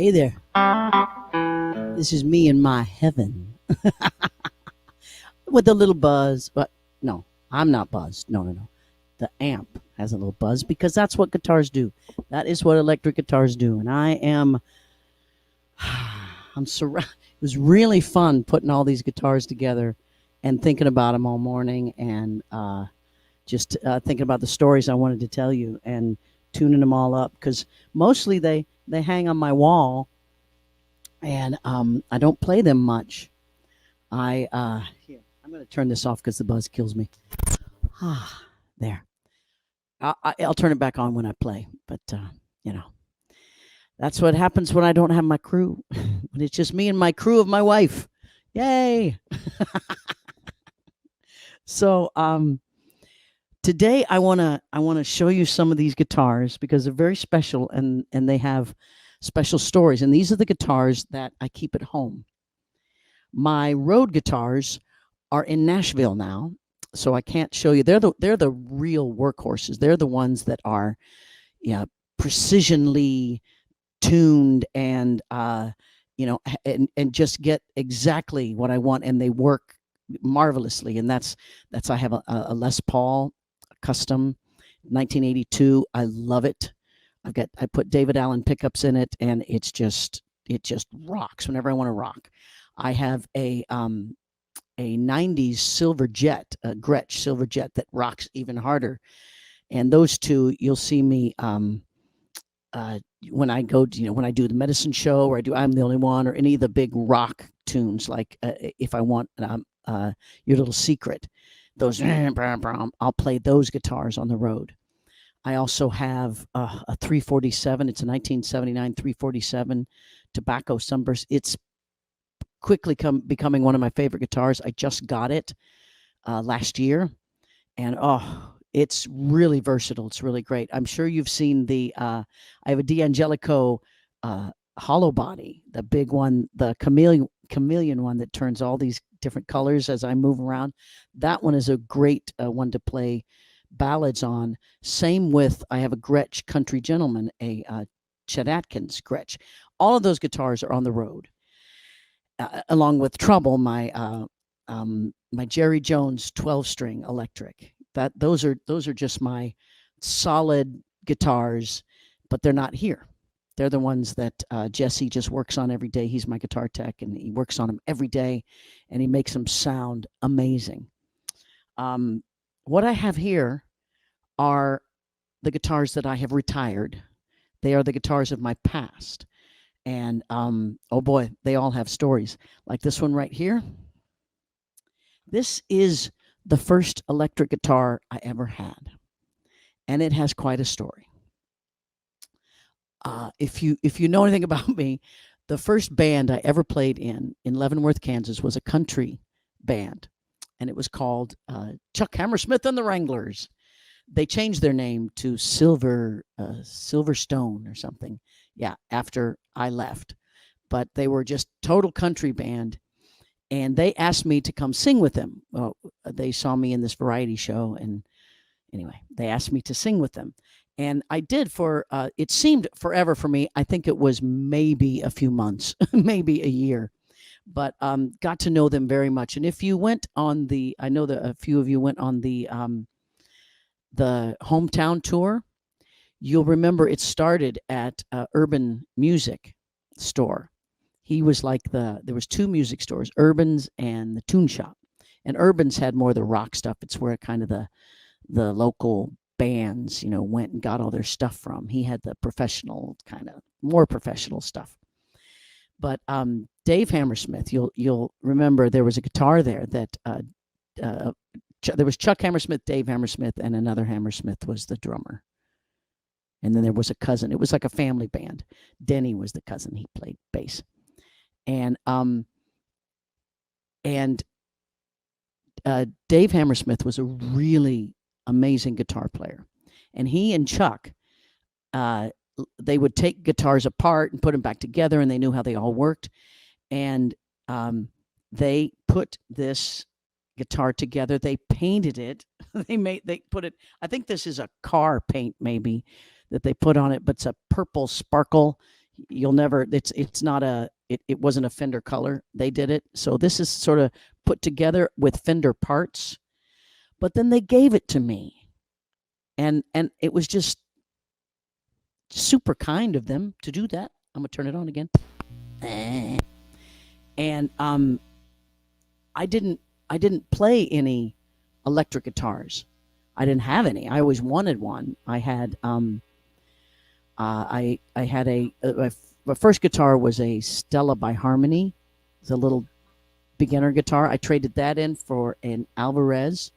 Hey there. This is me in my heaven with a little buzz, but no, I'm not buzzed. No, no, no. The amp has a little buzz because that's what guitars do. That is what electric guitars do. And I am, I'm surrounded. It was really fun putting all these guitars together and thinking about them all morning and just thinking about the stories I wanted to tell you and tuning them all up because mostly they hang on my wall and I don't play them much. Here, I'm going to turn this off because the buzz kills me. Ah, there. I'll turn it back on when I play, but you know that's what happens when I don't have my crew. When it's just me and my crew of my wife. Yay! So today I wanna show you some of these guitars because they're very special and they have special stories. And these are the guitars that I keep at home. My road guitars are in Nashville now, so I can't show you. They're the real workhorses. They're the ones that are, yeah, precisionally tuned and and just get exactly what I want, and they work marvelously. And that's I have a Les Paul custom 1982. I love it. I put David Allen pickups in it, and it just rocks whenever I want to rock. I have a 90s silver jet, a Gretsch silver jet that rocks even harder. And those two, you'll see me when I go, when I do the medicine show or I do I'm the Only One or any of the big rock tunes, like if I want Your Little Secret, those, I'll play those guitars on the road. I also have a 347. It's a 1979 347 tobacco sunburst. It's quickly becoming one of my favorite guitars. I just got it last year, and it's really versatile. It's really great. I'm sure you've seen I have a D'Angelico hollow body, the big one, the chameleon one that turns all these different colors as I move around. That one is a great one to play ballads on. Same with, I have a Gretsch Country Gentleman, a Chet Atkins Gretsch. All of those guitars are on the road, along with Trouble, my Jerry Jones 12-string electric. Those are just my solid guitars, but they're not here. They're the ones that Jesse just works on every day. He's my guitar tech, and he works on them every day, and he makes them sound amazing. What I have here are the guitars that I have retired. They are the guitars of my past. And oh boy, they all have stories. Like this one right here. This is the first electric guitar I ever had, and it has quite a story. If you know anything about me, the first band I ever played in Leavenworth, Kansas, was a country band, and it was called Chuck Hammersmith and the Wranglers. They changed their name to Silvertone or something. Yeah, after I left, but they were just total country band, and they asked me to come sing with them. Well, they saw me in this variety show, and anyway, they asked me to sing with them, and I did for. It seemed forever for me. I think it was maybe a few months, maybe a year, but got to know them very much. And if you went on I know that a few of you went on the hometown tour, you'll remember it started at Urban Music Store. He was like there was two music stores, Urban's and the Tune Shop. And Urban's had more of the rock stuff. It's where kind of the local bands, went and got all their stuff from. He had the professional, kind of more professional stuff. But Dave Hammersmith, you'll remember there was a guitar there that there was Chuck Hammersmith, Dave Hammersmith, and another Hammersmith was the drummer. And then there was a cousin. It was like a family band. Denny was the cousin. He played bass. And Dave Hammersmith was a really amazing guitar player. And he and Chuck, they would take guitars apart and put them back together, and they knew how they all worked. And they put this guitar together. They painted it. They put it. I think this is a car paint maybe that they put on it, but it's a purple sparkle. You'll never. It's not a. It wasn't a Fender color. They did it. So this is sort of put together with Fender parts, but then they gave it to me, and it was just super kind of them to do that. I'm gonna turn it on again. And I didn't play any electric guitars. I didn't have any. I always wanted one. I had I had my first guitar was a Stella by Harmony. It's a little beginner guitar. I traded that in for an Alvarez.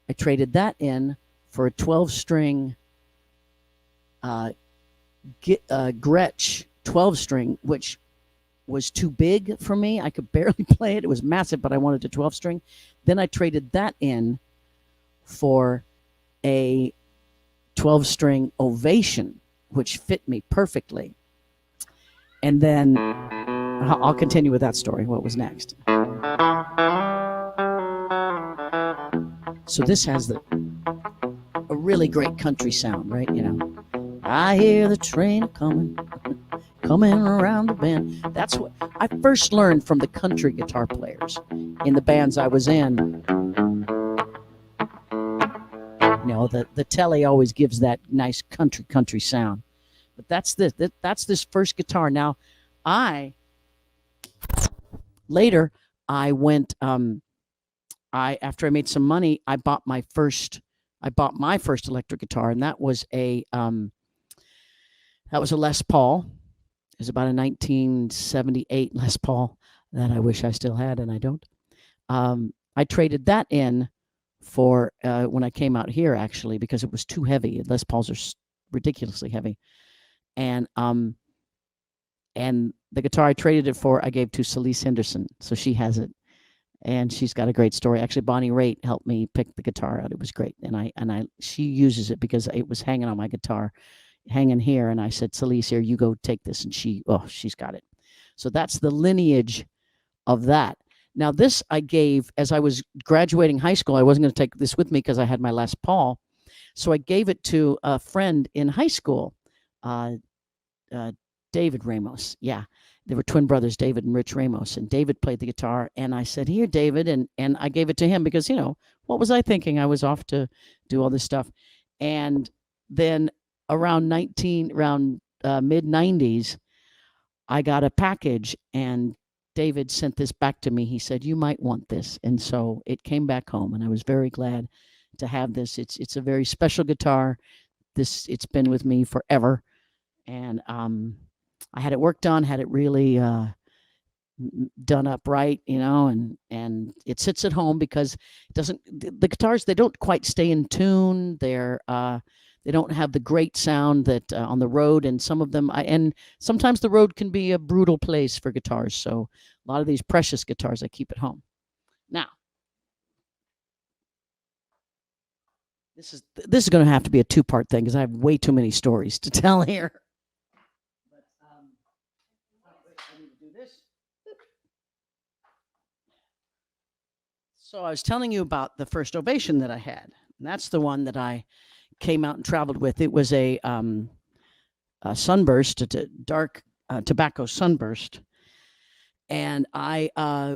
I traded that in for a 12-string Gretsch 12-string, which was too big for me. I could barely play it. It was massive, but I wanted a 12-string. Then I traded that in for a 12-string Ovation, which fit me perfectly. And then I'll continue with that story. What was next? So this has a really great country sound, right? You know, I hear the train coming around the bend. That's what I first learned from the country guitar players in the bands I was in. You know, the telly always gives that nice country sound. But that's this first guitar. Now, later I went after I made some money, I bought my first electric guitar, and that was a Les Paul. It was about a 1978 Les Paul that I wish I still had, and I don't. I traded that in for when I came out here, actually, because it was too heavy. Les Pauls are ridiculously heavy, and the guitar I traded it for, I gave to Celise Henderson, so she has it, and she's got a great story. Actually, Bonnie Raitt helped me pick the guitar out. It was great, and she uses it because it was hanging on my guitar, hanging here, and I said, Celise, here, you go take this, and she's got it. So that's the lineage of that. Now, this I gave as I was graduating high school. I wasn't going to take this with me because I had my Les Paul, so I gave it to a friend in high school, David Ramos. Yeah, they were twin brothers, David and Rich Ramos, and David played the guitar, and I said, here, David, and I gave it to him because, you know, what was I thinking? I was off to do all this stuff. And then around mid 90s, I got a package, and David sent this back to me. He said, you might want this. And so it came back home, and I was very glad to have this. It's a very special guitar. It's been with me forever. And I had it worked on, had it really done up right, you know, and it sits at home because the guitars, they don't quite stay in tune. They don't have the great sound that on the road, and some of them, and sometimes the road can be a brutal place for guitars. So a lot of these precious guitars I keep at home. Now, this is going to have to be a two-part thing because I have way too many stories to tell here. But I need to do this. So I was telling you about the first Ovation that I had, and that's the one that I came out and traveled with. It was a sunburst, a dark tobacco sunburst, and I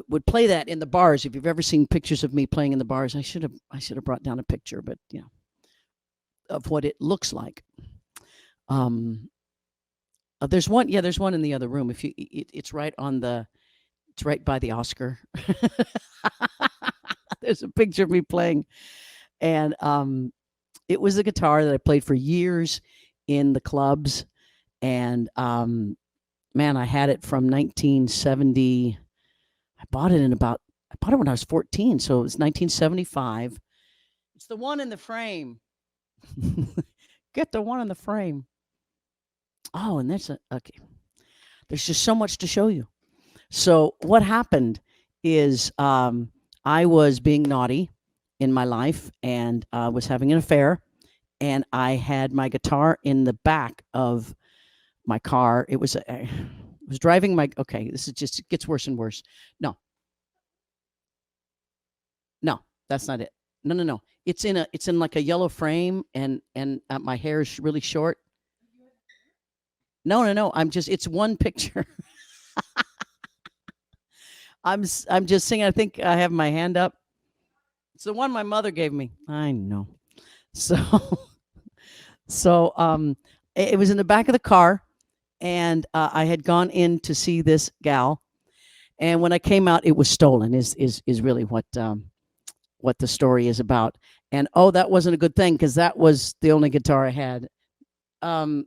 would play that in the bars. If you've ever seen pictures of me playing in the bars, I should have brought down a picture, but you know, of what it looks like. There's one in the other room. It's right by the Oscar. There's a picture of me playing, and it was a guitar that I played for years in the clubs, and man, I had it from 1970. I bought it when I was 14, so it was 1975. It's the one in the frame. Get the one in the frame. Oh, and okay. There's just so much to show you. So what happened is I was being naughty in my life, and was having an affair, and I had my guitar in the back of my car. It was driving my, okay, this is just, it gets worse and worse. No, that's not it. No. It's in like a yellow frame, and my hair is really short. No. It's one picture. I'm just singing. I think I have my hand up. It's the one my mother gave me. I know. So so it was in the back of the car, and I had gone in to see this gal, and when I came out, it was stolen. Is really what the story is about. And oh, that wasn't a good thing because that was the only guitar I had. Um,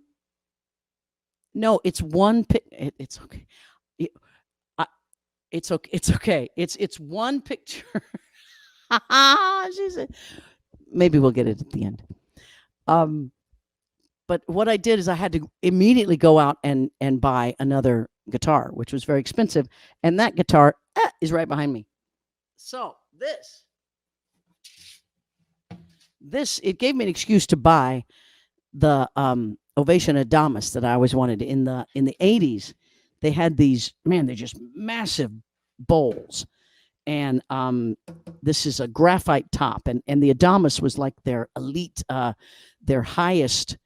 no, it's one. It's okay. It, it's okay. It's okay. It's one picture. She said, maybe we'll get it at the end. But what I did is I had to immediately go out and buy another guitar, which was very expensive, and that guitar is right behind me. So this it gave me an excuse to buy the Ovation Adamus that I always wanted. In the 80s, they had these, man, they're just massive bowls, and this is a graphite top, and the Adamus was like their elite, their highest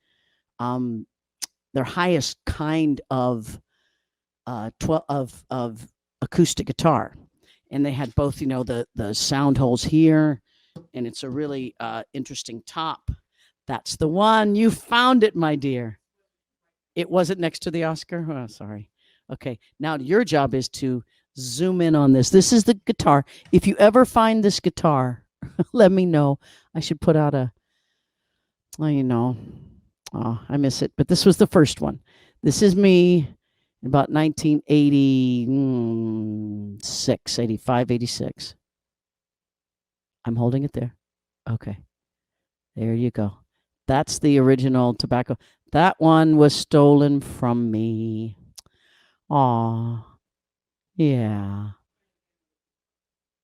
kind of of acoustic guitar, and they had both, the sound holes here, and it's a really interesting top. That's the one. You found it, my dear. It wasn't next to the Oscar. Oh, sorry. Okay, now your job is to zoom in on this. This is the guitar. If you ever find this guitar, let me know. I should put out a, oh, I miss it. But this was the first one. This is me in about 1986, 85, 86. I'm holding it there. Okay. There you go. That's the original tobacco. That one was stolen from me. Aw. Yeah.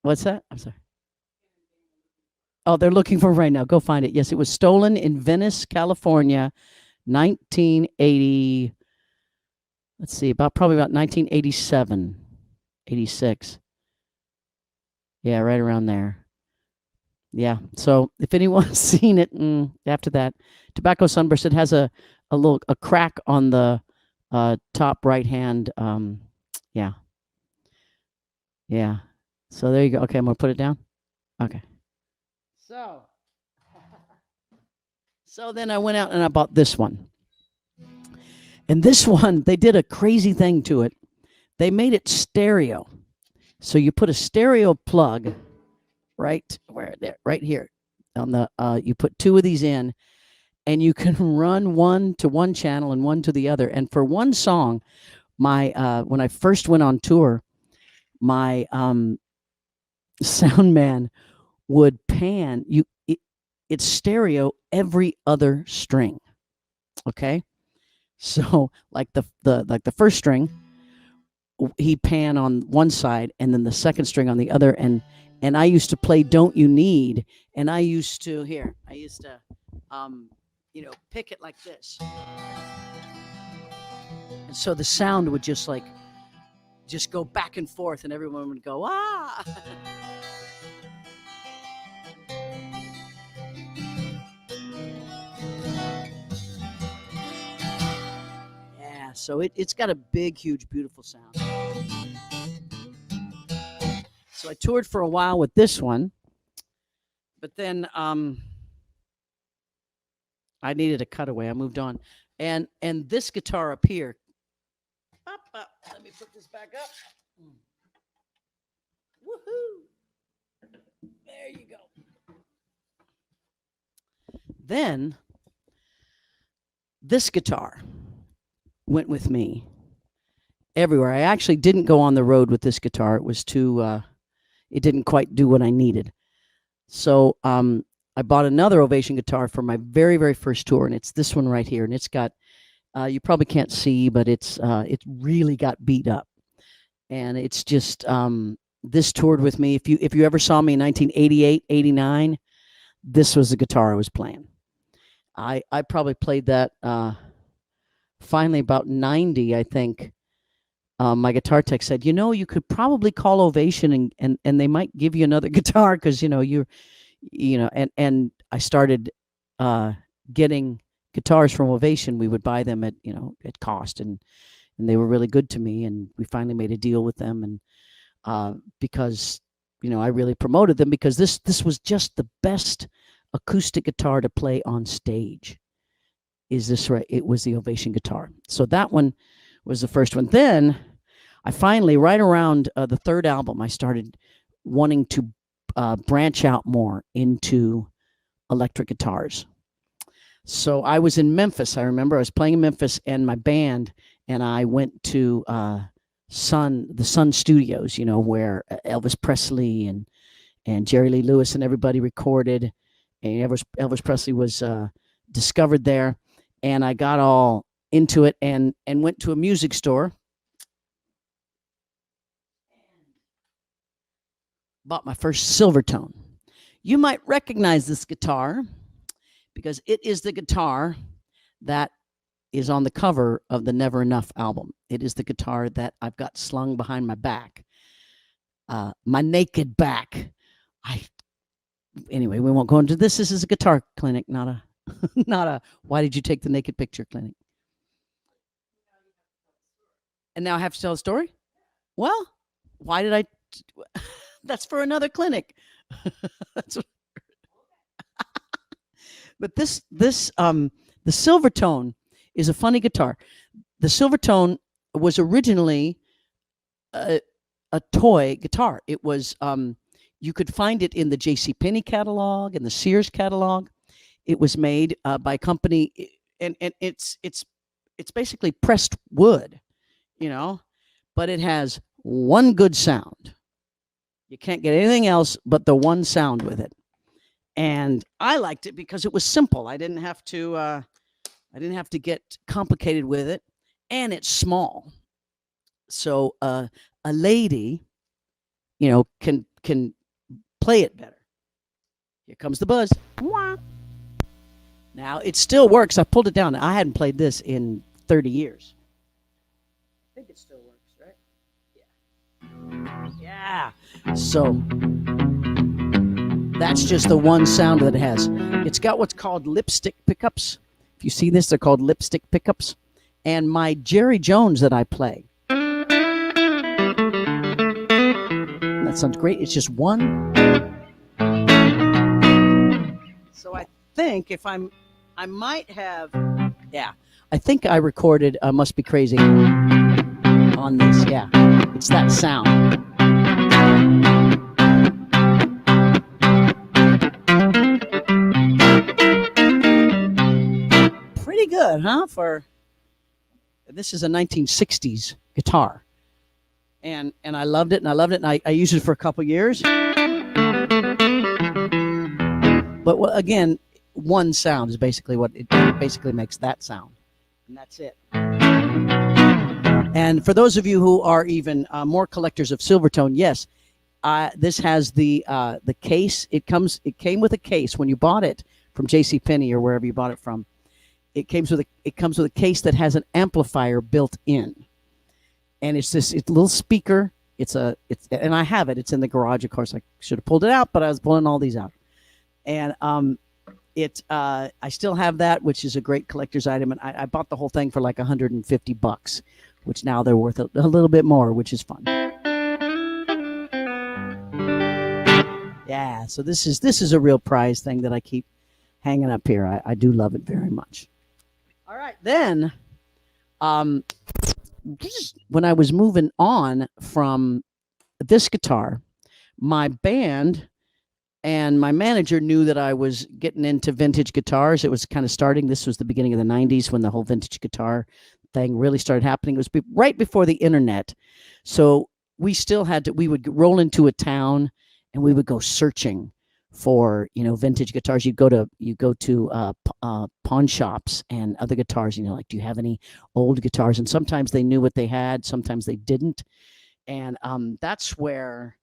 What's that? I'm sorry. Oh, they're looking for it right now. Go find it. Yes, it was stolen in Venice, California, 1980. Let's see, probably about 1987, 86. Yeah, right around there. Yeah. So if anyone's seen it, after that, Tobacco Sunburst, it has a crack on the top right hand. Yeah. Yeah. So there you go. Okay, I'm gonna put it down. Okay. So then I went out and I bought this one. And this one, they did a crazy thing to it. They made it stereo. So you put a stereo plug right here on the you put two of these in, and you can run one to one channel and one to the other. And for one song, my when I first went on tour, my sound man would pan it's stereo every other string. Okay, so like the first string, he pan on one side, and then the second string on the other, and I used to play "Don't You Need," and I used to pick it like this, and so the sound would just go back and forth, and everyone would go ah. Yeah, so it's got a big, huge, beautiful sound. So I toured for a while with this one, but then I needed a cutaway. I moved on, and this guitar up here. Let me put this back up. Woohoo! There you go. Then this guitar went with me everywhere. I actually didn't go on the road with this guitar. It was too. It didn't quite do what I needed. So I bought another Ovation guitar for my very, very first tour, and it's this one right here. And it's got, you probably can't see, but it's really got beat up. And it's just, this toured with me. If you ever saw me in 1988, 89, this was the guitar I was playing. I probably played that finally about 90, I think. My guitar tech said, you could probably call Ovation and they might give you another guitar because, and I started getting guitars from Ovation, we would buy them at at cost, and they were really good to me. And we finally made a deal with them, and because I really promoted them, because this was just the best acoustic guitar to play on stage. Is this right? It was the Ovation guitar. So that one was the first one. Then I finally, right around the third album, I started wanting to branch out more into electric guitars. So I was in Memphis. I remember I was playing in Memphis, and my band and I went to the Sun Studios, where Elvis Presley and Jerry Lee Lewis and everybody recorded. And Elvis Presley was discovered there, and I got all into it and went to a music store, bought my first Silvertone. You might recognize this guitar because it is the guitar that is on the cover of the Never Enough album. It is the guitar that I've got slung behind my back, my naked back. Anyway, we won't go into this. This is a guitar clinic, not a why did you take the naked picture clinic. And now I have to tell a story? Well, why did I? That's for another clinic. But the Silvertone is a funny guitar. The Silvertone was originally a toy guitar. It was you could find it in the JCPenney catalog and the Sears catalog. It was made by a company, and it's basically pressed wood, but it has one good sound. You can't get anything else but the one sound with it. And I liked it because it was simple. I didn't have to get complicated with it, and it's small. So a lady, can play it better. Here comes the buzz. Now it still works. I pulled it down. I hadn't played this in 30 years. I think it still works, right? Yeah. So that's just the one sound that it has. It's got what's called lipstick pickups. If you see this, they're called lipstick pickups. And my Jerry Jones that I play, that sounds great. It's just one. So I think I might have, I think I recorded Must Be Crazy on this. Yeah, it's that sound. Pretty good, huh? This is a 1960s guitar. And I loved it, and I used it for a couple years. But again, one sound is basically what it basically makes that sound, and that's it. And for those of you who are even more collectors of Silvertone, yes, this has the case. It came with a case when you bought it from JCPenney or wherever you bought it from. It comes with a case that has an amplifier built in, and it's a little speaker. And I have it. It's in the garage. Of course, I should have pulled it out, but I was pulling all these out. And I still have that, which is a great collector's item. And I bought the whole thing for like $150, which now they're worth a little bit more, which is fun. Yeah, so this is a real prize thing that I keep hanging up here. I do love it very much. All right, then, when I was moving on from this guitar, my band and my manager knew that I was getting into vintage guitars. It was kind of starting. This was the beginning of the 90s when the whole vintage guitar thing really started happening. It was right before the internet. So we would roll into a town and we would go searching for, vintage guitars. You go to pawn shops and other guitars, like, do you have any old guitars? And sometimes they knew what they had, sometimes they didn't. And that's where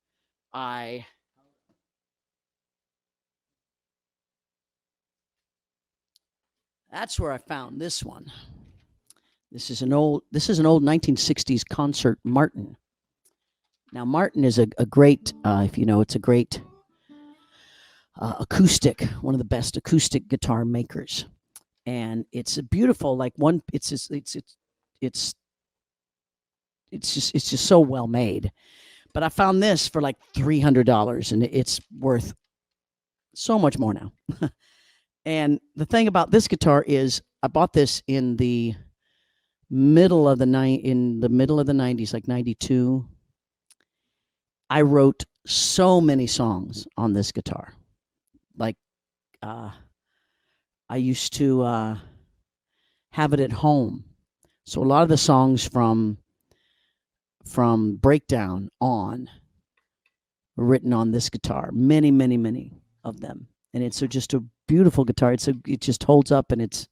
I found this one. This is an old 1960s concert Martin. Now Martin is a great, if you know, it's a great acoustic, one of the best acoustic guitar makers. and it's a beautiful, like one. It's just so well made. But I found this for like $300, and it's worth so much more now. And the thing about this guitar is, I bought this in the middle of the '90s, like '92. I wrote so many songs on this guitar. Like, I used to have it at home. So a lot of the songs from Breakdown on were written on this guitar. Many, many, many of them. And it's just a beautiful guitar. It just holds up, and it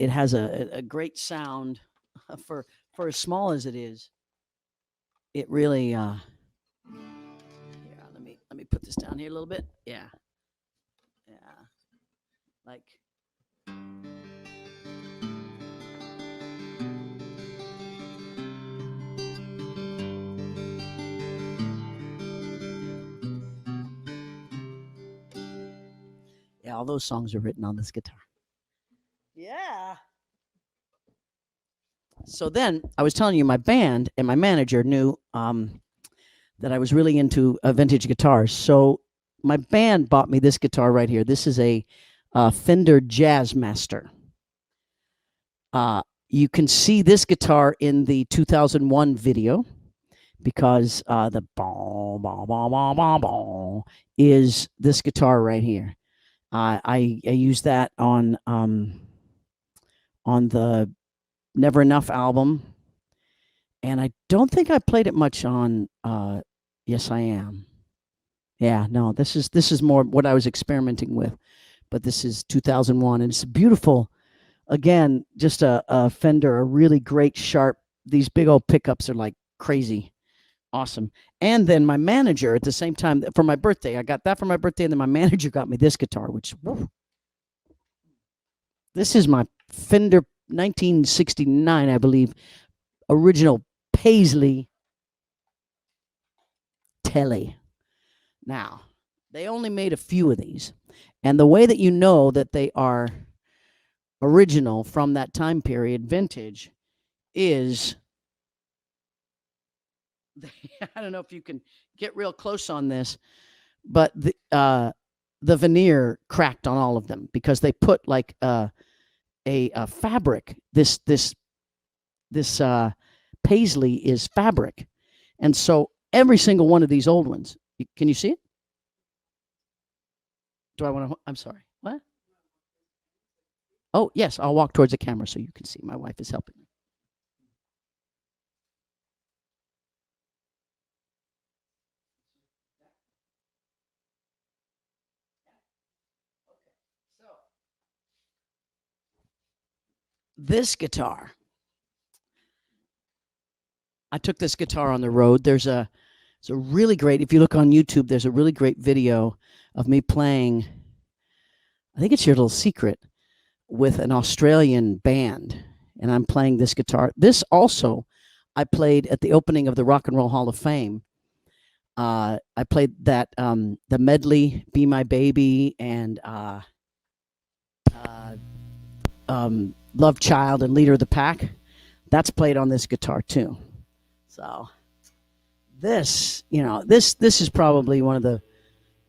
has a great sound for as small as it is. It really yeah, let me put this down here a little bit. Yeah. Like, yeah, all those songs are written on this guitar. Yeah. So then I was telling you, my band and my manager knew that I was really into vintage guitars. So my band bought me this guitar right here. This is a Fender Jazzmaster. You can see this guitar in the 2001 video, because the bong, bong, bong, bong, bong, bong is this guitar right here. I use that on the Never Enough album, and I don't think I played it much on Yes I Am. Yeah, no, this is more what I was experimenting with, but this is 2001, and it's beautiful. Again, just a Fender, a really great sharp. These big old pickups are like crazy, awesome. And then my manager, at the same time, for my birthday, I got that for my birthday, and then my manager got me this guitar, which, woo, this is my Fender 1969, I believe, original Paisley Telly. Now, they only made a few of these, and the way that you know that they are original from that time period, vintage, is I don't know if you can get real close on this, but the veneer cracked on all of them, because they put like a fabric. This Paisley is fabric, and so every single one of these old ones. Can you see it? Do I want to? I'm sorry. What? Oh yes, I'll walk towards the camera so you can see. My wife is helping me. This guitar, I took this guitar on the road. It's a really great, if you look on YouTube, there's a really great video of me playing, I think it's Your Little Secret, with an Australian band, and I'm playing this guitar. This also, I played at the opening of the Rock and Roll Hall of Fame. I played that, the medley, Be My Baby, and Love Child and Leader of the Pack. That's played on this guitar too. So this, this is probably one of the,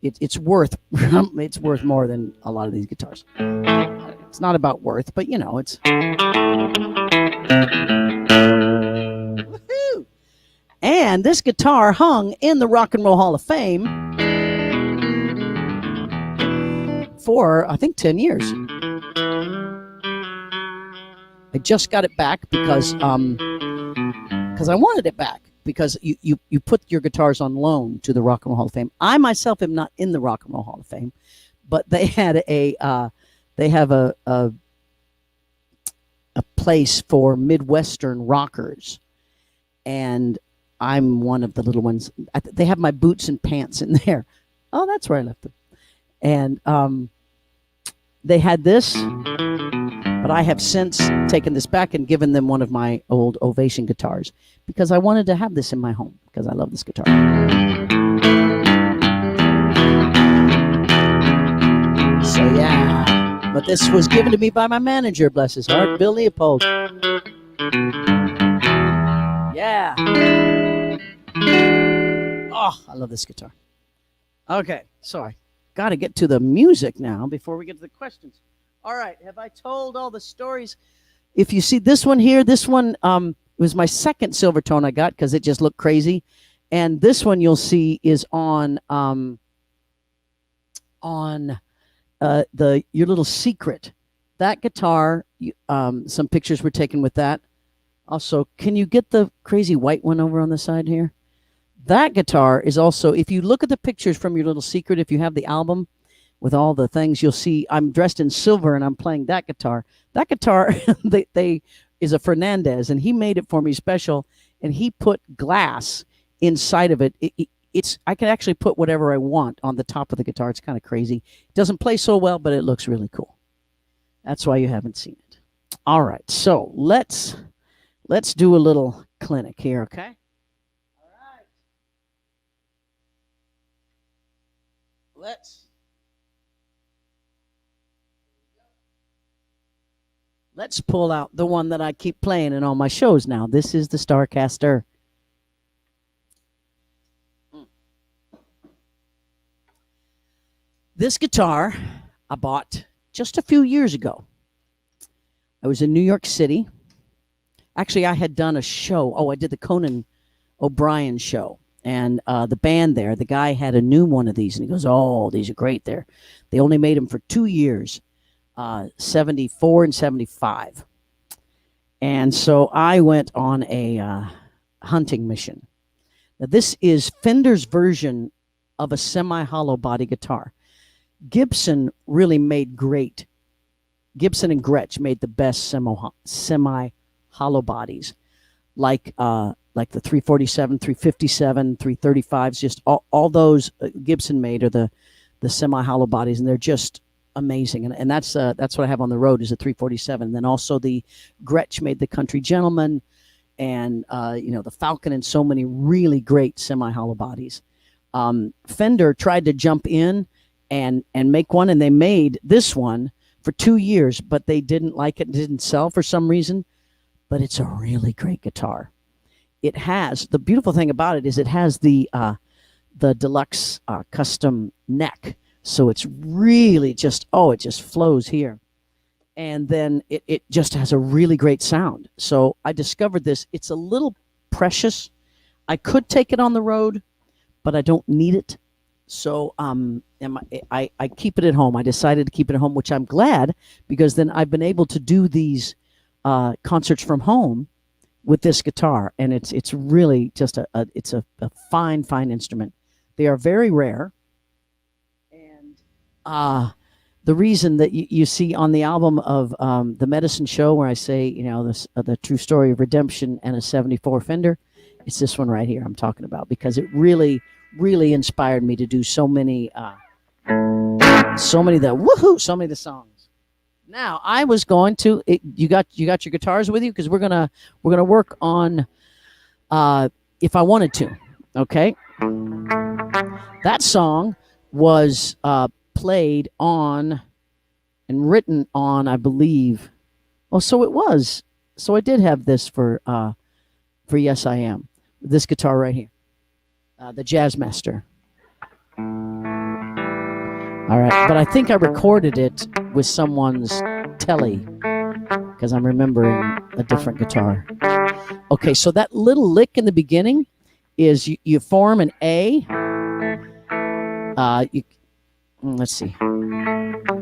it's worth it's worth more than a lot of these guitars. It's not about worth, but it's woohoo! And this guitar hung in the Rock and Roll Hall of Fame for, I think, 10 years. I just got it back because I wanted it back, because you put your guitars on loan to the Rock and Roll Hall of Fame. I myself am not in the Rock and Roll Hall of Fame, but they had they have a place for Midwestern rockers, and I'm one of the little ones. They have my boots and pants in there. Oh, that's where I left them. And they had this, but I have since taken this back and given them one of my old Ovation guitars, because I wanted to have this in my home, because I love this guitar. So yeah. But this was given to me by my manager, bless his heart, Bill Leopold. Yeah. Oh, I love this guitar. Okay, so I got to get to the music now before we get to the questions. All right, have I told all the stories? If you see this one here, this one was my second Silvertone I got because it just looked crazy. And this one you'll see is on Your Little Secret. That guitar, some pictures were taken with that. Also, can you get the crazy white one over on the side here? That guitar is also, if you look at the pictures from Your Little Secret, if you have the album with all the things, you'll see I'm dressed in silver and I'm playing that guitar. That guitar, they is a Fernandez, and he made it for me special, and he put glass inside of it. It's I can actually put whatever I want on the top of the guitar. It's kind of crazy. It doesn't play so well, but it looks really cool. That's why you haven't seen it. All right, so let's do a little clinic here, okay? All right. Let's pull out the one that I keep playing in all my shows now. This is the Starcaster. This guitar I bought just a few years ago. I was in New York City. Actually, I had done a show. Oh, I did the Conan O'Brien show. And the band there, the guy had a new one of these. And he goes, oh, these are great there. They only made them for 2 years, 74 and 75. And so I went on a hunting mission. Now, this is Fender's version of a semi-hollow body guitar. Gibson really made great. Gibson and Gretsch made the best semi-hollow bodies, like the 347, 357, 335s. Just all those Gibson made are the semi-hollow bodies, and they're just amazing. And that's what I have on the road is a 347. And then also the Gretsch made the Country Gentleman, and the Falcon, and so many really great semi-hollow bodies. Fender tried to jump in and make one, and they made this one for 2 years, but they didn't like it, didn't sell for some reason. But it's a really great guitar. It has, the beautiful thing about it is it has the deluxe custom neck, so it's really just, it just flows here. And then it just has a really great sound. So I discovered this. It's a little precious. I could take it on the road, but I don't need it. So I keep it at home. I decided to keep it at home, which I'm glad, because then I've been able to do these concerts from home with this guitar, and it's really just a fine instrument. They are very rare, and the reason that you see on the album of the Medicine Show, where I say the true story of redemption and a 74 Fender, it's this one right here I'm talking about, because it really inspired me to do so many of the songs. Now I was going to. You got your guitars with you, because we're gonna work on If I Wanted To. Okay. That song was played on and written on, I believe. Oh, so it was. So I did have this for Yes I Am. This guitar right here, the Jazzmaster. All right, but I think I recorded it with someone's telly, because I'm remembering a different guitar. Okay, so that little lick in the beginning is you form an A. Let's see.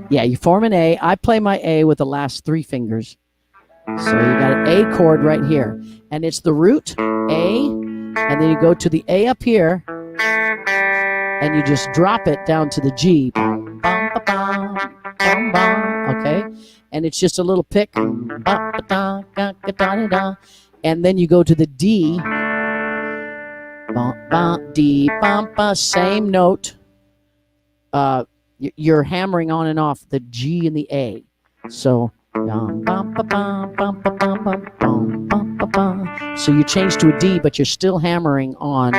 Yeah, you form an A. I play my A with the last 3 fingers. So you got an A chord right here, and it's the root A, and then you go to the A up here, and you just drop it down to the G. Okay? And it's just a little pick. And then you go to the D. D, same note. You're hammering on and off the G and the A. So you change to a D, but you're still hammering on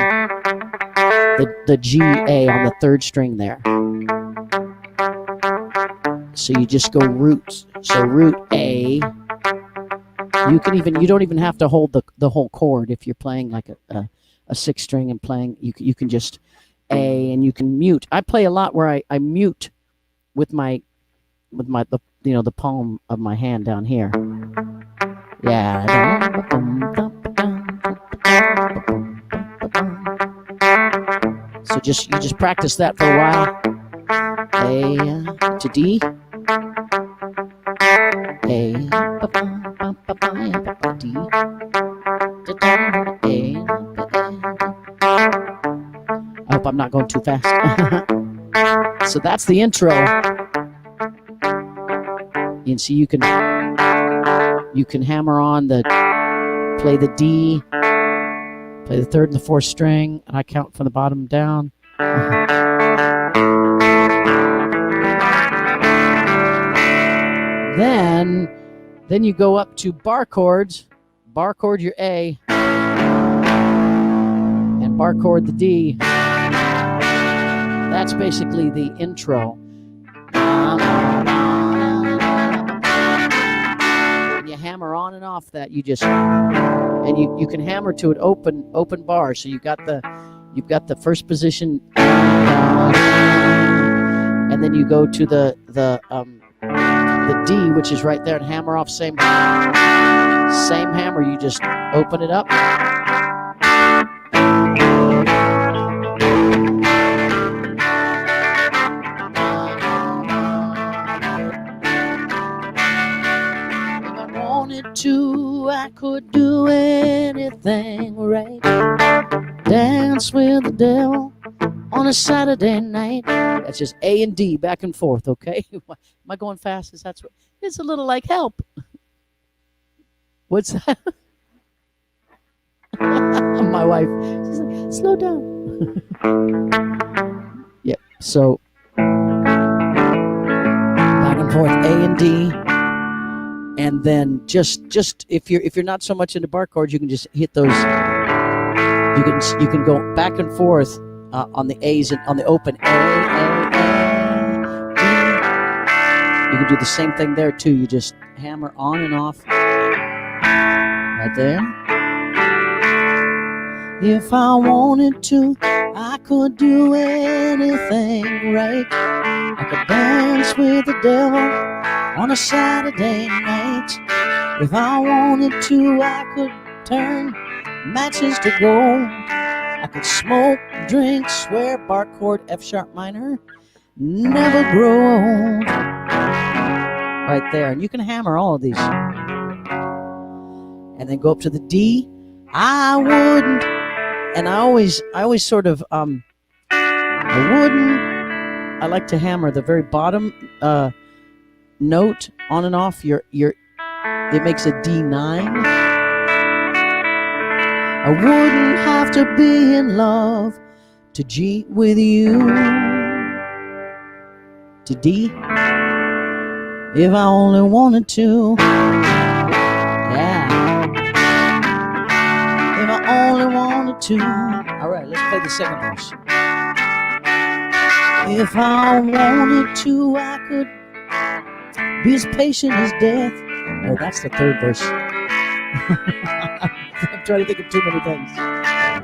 the G, A on the 3rd string there. So you just go root. So root A. You don't even have to hold the whole chord if you're playing like a 6-string and playing. You can just A, and you can mute. I play a lot where I mute with the palm of my hand down here. Yeah. So you just practice that for a while. A to D. A D. I hope I'm not going too fast. So that's the intro. And so you can hammer on play the D, play the 3rd and the 4th string, and I count from the bottom down. Then you go up to bar chords. Bar chord your A, and bar chord the D. That's basically the intro. And you hammer on and off that. You can hammer to an open bar. So you've got the first position, and then you go to the D, which is right there, and hammer off same hammer. You just open it up. If I wanted to, I could do anything right. Dance with the devil on a Saturday night. That's just A and D, back and forth, okay? Am I going fast? It's a little like help. What's that? My wife, she's like, slow down. Yep, so back and forth, A and D. And then just if you're not so much into bar chords, you can just hit those. You can go back and forth on the A's and on the open A, D. You can do the same thing there too. You just hammer on and off right there. If I wanted to, I could do anything right. I could dance with the devil on a Saturday night. If I wanted to, I could turn matches to gold. I could smoke, drink, swear, bar chord, F sharp minor, never grow old. Right there, and you can hammer all of these. And then go up to the D. I wouldn't, and I always sort of I like to hammer the very bottom note on and off it makes a D9. I wouldn't have to be in love to G with you. To D, if I only wanted to. Yeah. If I only wanted to. All right, let's play the second verse. If I wanted to, I could be as patient as death. Oh, that's the third verse. I'm trying to think of too many things.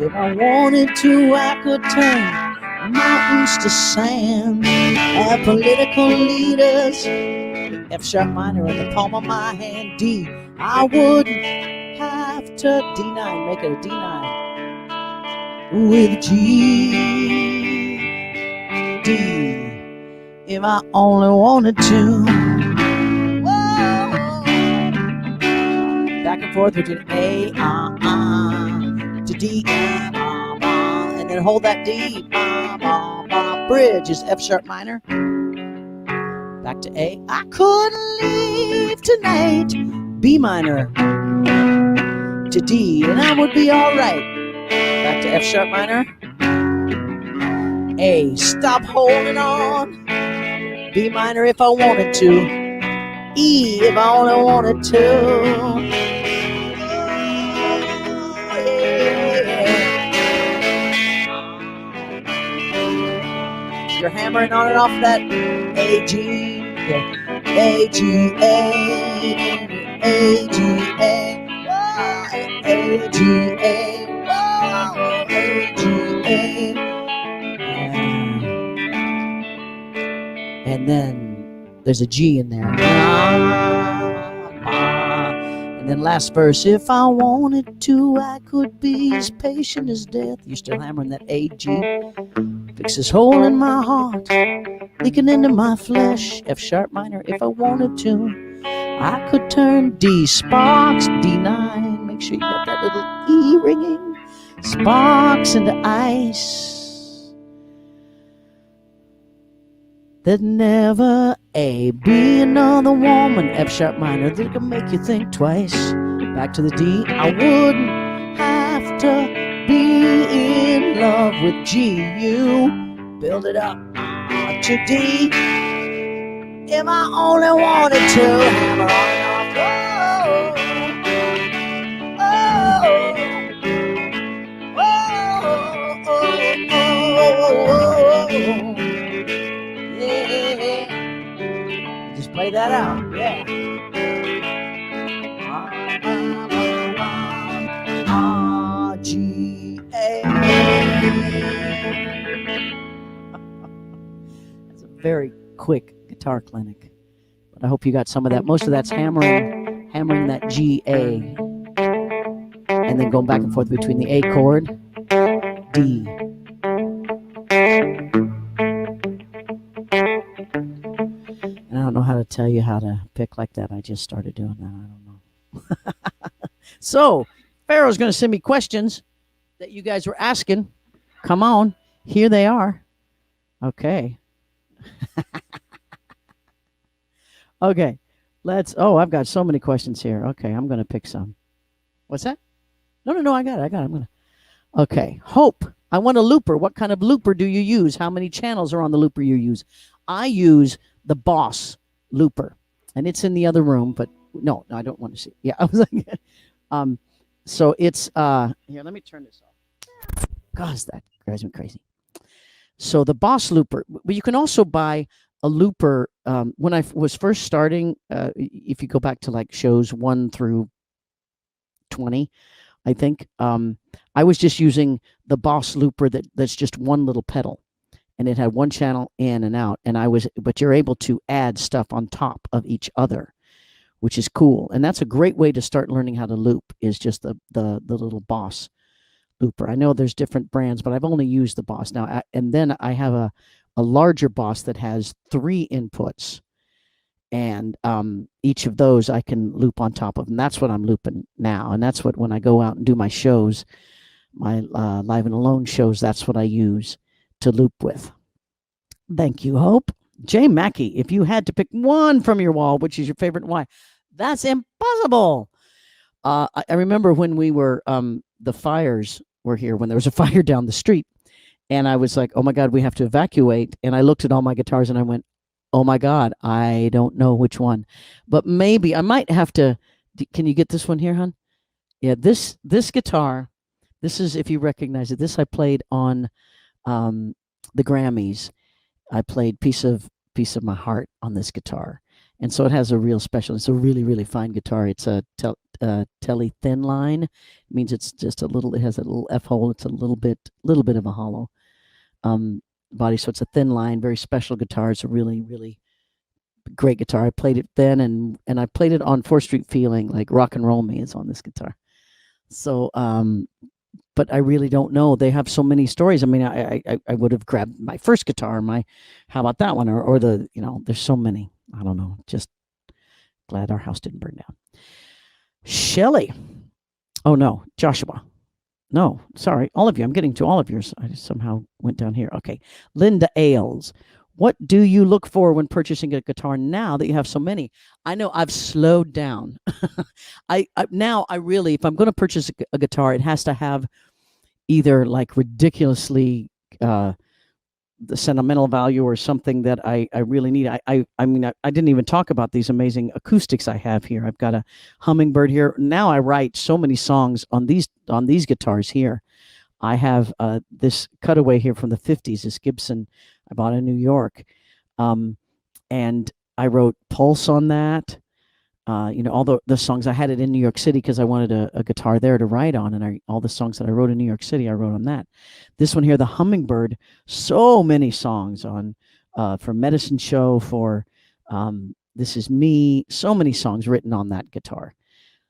If I wanted to, I could turn mountains to sand. Have political leaders. F sharp minor at the palm of my hand. D. I wouldn't have to. D9. Make it a D9. With G. D. If I only wanted to. Back and forth between A, to D, and then hold that D, bridge is F sharp minor. Back to A. I couldn't leave tonight, B minor, to D, and I would be all right. Back to F sharp minor. A. Stop holding on, B minor if I wanted to. E if I only wanted to. You're hammering on and off that A, G. Yeah. A, G, A, A, G, A, A, G, A, A, G, A. And then there's a G in there. And then last verse, if I wanted to, I could be as patient as death. You're still hammering that A, G. Fix this hole in my heart, leaking into my flesh. F sharp minor, if I wanted to, I could turn D, sparks, D9. Make sure you got that little E ringing. Sparks into ice. There'd never A, be another woman, F sharp minor, that can make you think twice. Back to the D, I wouldn't have to be in love with G. You build it up to D. If I only wanted to hammer on yeah. Just play that out, yeah. G, A. That's a very quick guitar clinic, but I hope you got some of that. Most of that's hammering that G, A, and then going back and forth between the A chord, D. And I don't know how to tell you how to pick like that. I just started doing that. I don't know. So Pharaoh's going to send me questions that you guys were asking. Come on, here they are. Okay. Okay, I've got so many questions here. Okay, I'm going to pick some. What's that? No, I got it. I'm going to. Okay, Hope, I want a looper. What kind of looper do you use? How many channels are on the looper you use? I use the Boss looper, and it's in the other room, but no, I don't want to see. Yeah, I was like, so it's, here, let me turn this off. Gosh, that drives me crazy. So the Boss looper, but you can also buy a looper. When I was first starting, if you go back to like shows 1 through 20, I think, I was just using the Boss looper that's just one little pedal, and it had one channel in and out, but you're able to add stuff on top of each other, which is cool. And that's a great way to start learning how to loop, is just the little Boss looper. I know there's different brands, but I've only used the Boss now. And then I have a larger Boss that has 3 inputs, and each of those I can loop on top of, and that's what I'm looping now. And that's what, when I go out and do my shows, my Live and Alone shows, that's what I use to loop with. Thank you, Hope. Jay Mackey, if you had to pick one from your wall, which is your favorite and why? That's impossible. I remember when we were, the fires were here, when there was a fire down the street, and I was like, oh my God, we have to evacuate. And I looked at all my guitars and I went, oh my God, I don't know which one. But maybe I might have to, can you get this one here, hon? Yeah, this guitar, this is, if you recognize it, this I played on the Grammys. I played Piece of My Heart on this guitar. And so it has a real special, it's a really, really fine guitar. It's a Tele thin line. It means it's just a little, it has a little F hole. It's a little bit of a hollow body. So it's a thin line, very special guitar. It's a really, really great guitar. I played it then, and I played it on 4th Street Feeling, like Rock and Roll Me is on this guitar. So, but I really don't know. They have so many stories. I mean, I would have grabbed my first guitar, how about that one? Or the, there's so many. I don't know. Just glad our house didn't burn down. Shelly. Oh no, Joshua. No, sorry, all of you. I'm getting to all of yours. I just somehow went down here. Okay. Linda Ailes. What do you look for when purchasing a guitar now that you have so many? I know I've slowed down. Now I really, if I'm going to purchase a guitar, it has to have either like ridiculously the sentimental value or something that I really need. I mean, I didn't even talk about these amazing acoustics I have here. I've got a Hummingbird here. Now I write so many songs on these guitars here. I have this Cutaway here from the 50s, this Gibson I bought in New York. And I wrote Pulse on that. All the songs. I had it in New York City because I wanted a guitar there to write on, and all the songs that I wrote in New York City, I wrote on that. This one here, the Hummingbird, so many songs on for Medicine Show, for This Is Me, so many songs written on that guitar.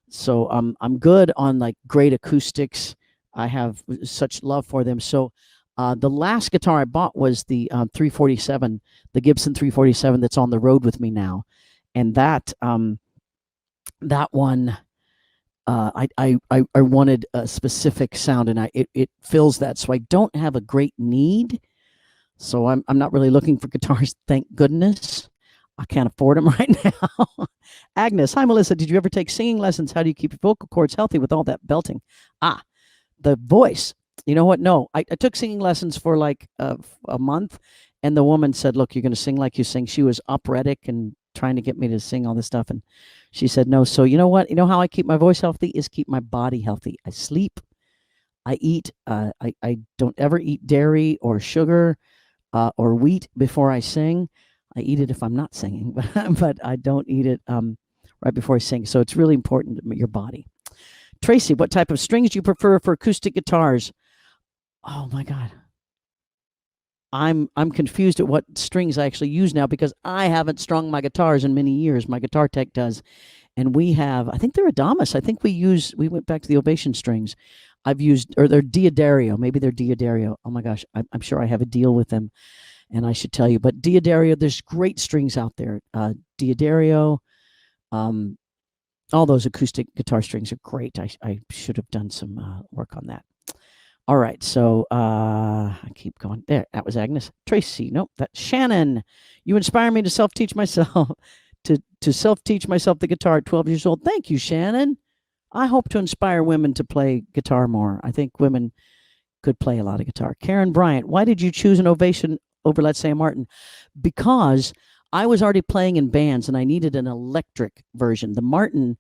So I'm good on like great acoustics. I have such love for them. So the last guitar I bought was the 347, the Gibson 347 that's on the road with me now, and that one I wanted a specific sound, and it fills that. So I don't have a great need. So I'm not really looking for guitars. Thank goodness. I can't afford them right now. Agnes, hi Melissa. Did you ever take singing lessons? How do you keep your vocal cords healthy with all that belting? The voice. You know what? No, I took singing lessons for like a month, and the woman said, "Look, you're going to sing like you sing." She was operatic and trying to get me to sing all this stuff, and she said no. So you know what? You know how I keep my voice healthy is keep my body healthy. I sleep. I eat. I don't ever eat dairy or sugar or wheat before I sing. I eat it if I'm not singing, but I don't eat it right before I sing. So it's really important to your body. Tracy, what type of strings do you prefer for acoustic guitars? Oh my God. I'm confused at what strings I actually use now because I haven't strung my guitars in many years. My guitar tech does. And we have, I think they're Adamas. I think we went back to the Ovation strings. I've used, or they're Diodario. Maybe they're Diodario. Oh my gosh. I'm sure I have a deal with them and I should tell you. But Diodario, there's great strings out there. Diodario, all those acoustic guitar strings are great. I should have done some work on that. All right, so I keep going. There, that was Agnes. Tracy, nope, that's Shannon. You inspire me to self-teach myself, to self-teach myself the guitar at 12 years old. Thank you, Shannon. I hope to inspire women to play guitar more. I think women could play a lot of guitar. Karen Bryant, why did you choose an Ovation over, let's say, a Martin? Because I was already playing in bands and I needed an electric version. The Martin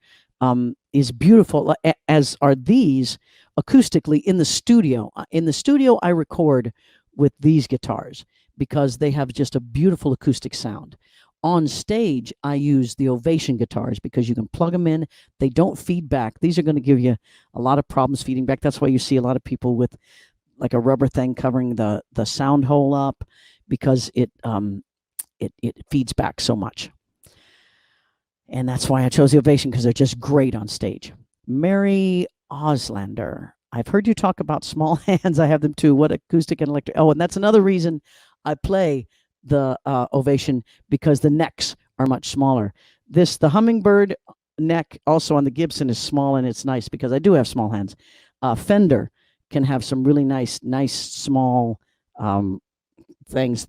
is beautiful, as are these acoustically in the studio. In the studio, I record with these guitars because they have just a beautiful acoustic sound. On stage, I use the Ovation guitars because you can plug them in. They don't feed back. These are going to give you a lot of problems feeding back. That's why you see a lot of people with like a rubber thing covering the sound hole up because it feeds back so much. And that's why I chose the Ovation, because they're just great on stage. Mary Oslander, I've heard you talk about small hands. I have them too. What acoustic and electric? Oh, and that's another reason I play the Ovation, because the necks are much smaller. The Hummingbird neck also on the Gibson is small, and it's nice because I do have small hands. Fender can have some really nice small things.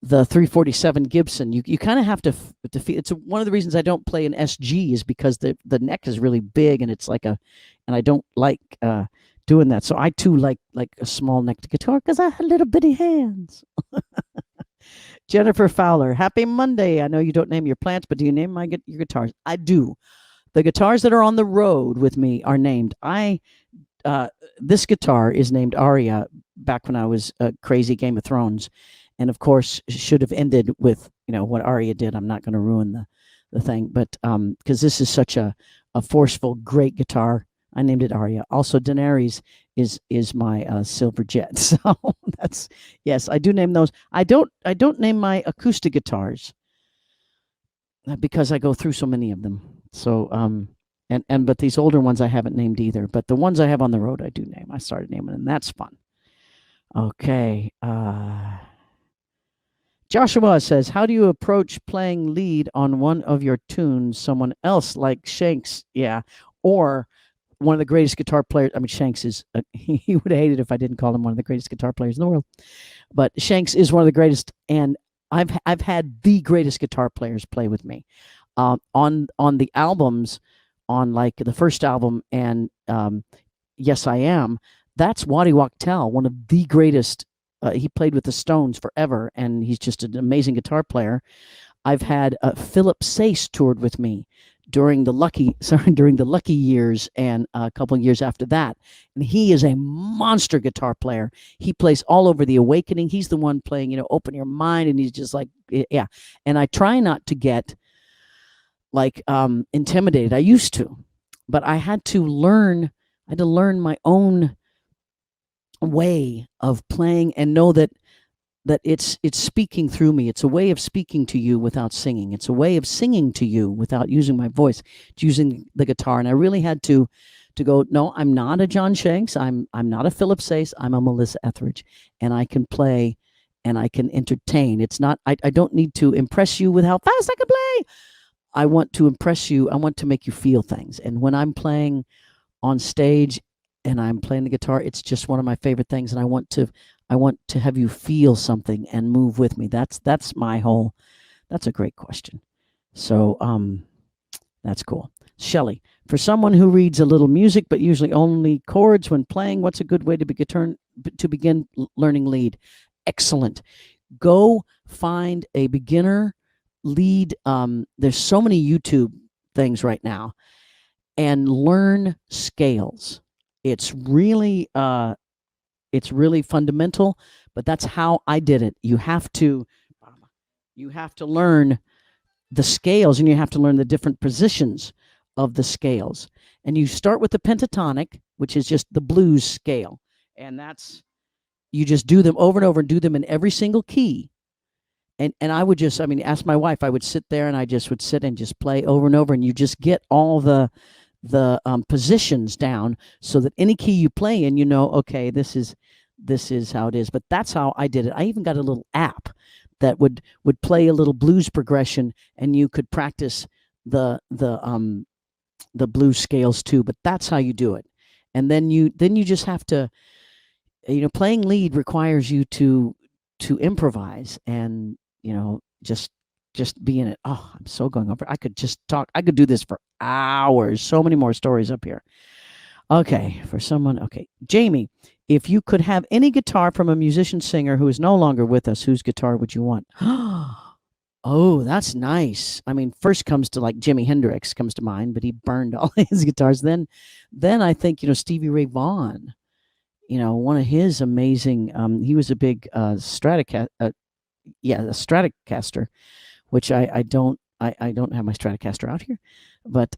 The 347 Gibson, you kind of have to feel. It's one of the reasons I don't play an SG is because the neck is really big, and it's like and I don't like doing that. So I too like a small necked guitar because I have little bitty hands. Jennifer Fowler, happy Monday. I know you don't name your plants, but do you name your guitars? I do. The guitars that are on the road with me are named. This guitar is named Arya back when I was crazy Game of Thrones. And of course, should have ended with what Arya did. I'm not going to ruin the thing, but because this is such a forceful, great guitar, I named it Arya. Also, Daenerys is my silver jet. So that's, yes, I do name those. I don't name my acoustic guitars because I go through so many of them. So but these older ones I haven't named either. But the ones I have on the road I do name. I started naming them. That's fun. Okay. Joshua says, how do you approach playing lead on one of your tunes? Someone else like Shanks, yeah, or one of the greatest guitar players. I mean, Shanks is, he would hate it if I didn't call him one of the greatest guitar players in the world. But Shanks is one of the greatest, and I've had the greatest guitar players play with me. On the albums, on like the first album and Yes I Am, that's Waddy Wachtel, one of the greatest. He played with the Stones forever, and he's just an amazing guitar player. I've had Philip Sayce toured with me. during the lucky years and a couple of years after that. And he is a monster guitar player. He plays all over the Awakening. He's the one playing, Open Your Mind, and he's just like, yeah. And I try not to get like intimidated. I used to, but I had to learn my own way of playing and know that it's speaking through me. It's a way of speaking to you without singing. It's a way of singing to you without using my voice. It's using the guitar. And I really had to go, no, I'm not a John Shanks. I'm not a Philip Sayce. I'm a Melissa Etheridge, and I can play and I can entertain. It's not, I don't need to impress you with how fast I can play. I want to impress you. I want to make you feel things. And when I'm playing on stage and I'm playing the guitar, it's just one of my favorite things. And I want to have you feel something and move with me. That's my whole. That's a great question. So that's cool. Shelley, for someone who reads a little music but usually only chords when playing, what's a good way to begin learning lead? Excellent. Go find a beginner lead. There's so many YouTube things right now, and learn scales. It's really fundamental, but that's how I did it. You have to learn the scales, and you have to learn the different positions of the scales. And you start with the pentatonic, which is just the blues scale, and that's, you just do them over and over and do them in every single key. And I would just, ask my wife. I would sit there and I just would sit and just play over and over, and you just get all the positions down so that any key you play in, okay, this is how it is. But that's how I did it. I even got a little app that would play a little blues progression, and you could practice the blues scales too. But that's how you do it. And then you just have to, playing lead requires you to improvise and, just be in it. Oh, I'm so going over. I could just talk. I could do this for hours. So many more stories up here. Okay, Jamie, if you could have any guitar from a musician singer who is no longer with us, whose guitar would you want? Oh, that's nice. First comes to like Jimi Hendrix comes to mind, but he burned all his guitars. Then I think, Stevie Ray Vaughan, one of his amazing, he was a big Stratocaster, which I don't have my Stratocaster out here, but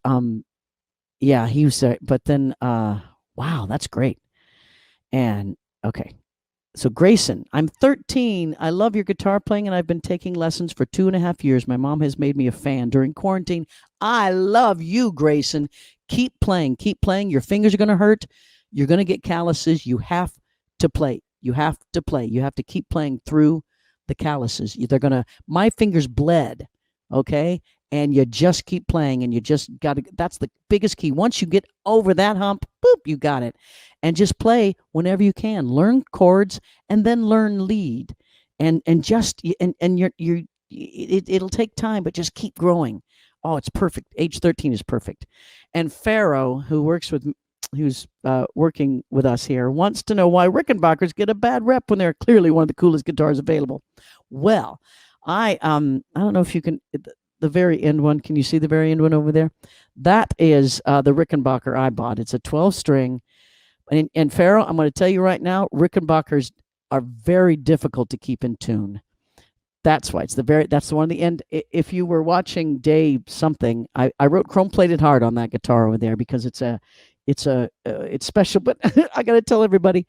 yeah, he was there. But then wow, that's great. And okay, so Grayson, I'm 13. I love your guitar playing, and I've been taking lessons for 2.5 years. My mom has made me a fan during quarantine. I love you, Grayson. Keep playing. Your fingers are going to hurt. You're going to get calluses. You have to play. You have to keep playing through the calluses. My fingers bled, okay? And you just keep playing, and you just got to, that's the biggest key. Once you get over that hump, boop, you got it. And just play whenever you can. Learn chords and then learn lead. And it'll take time, but just keep growing. Oh, it's perfect. Age 13 is perfect. And Pharaoh, who's working with us here, wants to know why Rickenbackers get a bad rep when they're clearly one of the coolest guitars available. Well, I don't know if you can, the very end one, can you see the very end one over there? That is the Rickenbacker I bought. It's a 12-string. And Pharaoh, I'm going to tell you right now, Rickenbackers are very difficult to keep in tune. That's why that's the one at the end. If you were watching day something, I wrote chrome-plated heart on that guitar over there because it's special. But I got to tell everybody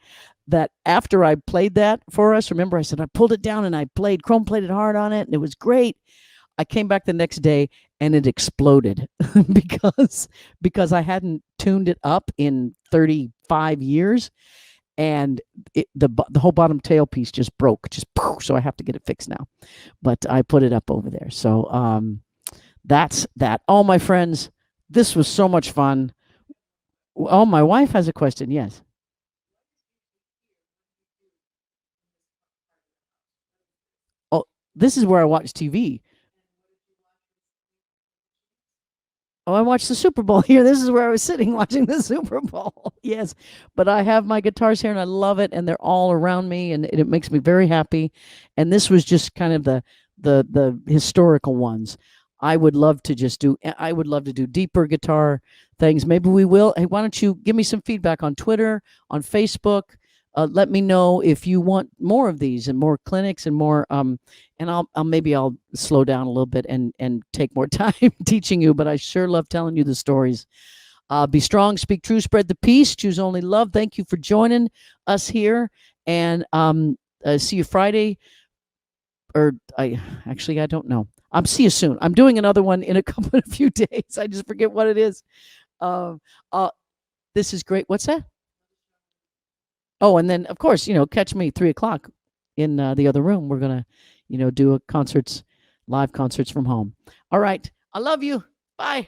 that after I played that for us, remember I said I pulled it down and I played chrome-plated heart on it, and it was great. I came back the next day and it exploded because I hadn't tuned it up in 35 years, and the whole bottom tailpiece just broke, so I have to get it fixed now. But I put it up over there. So that's that. Oh, my friends, this was so much fun. Oh, my wife has a question. Yes. Oh, this is where I watch TV. Oh, I watched the Super Bowl here. This is where I was sitting watching the Super Bowl. Yes, but I have my guitars here and I love it, and they're all around me, and it makes me very happy. And this was just kind of the historical ones. I would love to do deeper guitar things. Maybe we will. Hey, why don't you give me some feedback on Twitter, on Facebook? Let me know if you want more of these and more clinics and more. And I'll slow down a little bit and take more time teaching you. But I sure love telling you the stories. Be strong, speak true, spread the peace, choose only love. Thank you for joining us here, and see you Friday. Or I don't know. I'll see you soon. I'm doing another one in a few days. I just forget what it is. Uh, this is great. What's that? Oh, and then of course, catch me 3:00 in the other room. We're gonna, do live concerts from home. All right. I love you. Bye.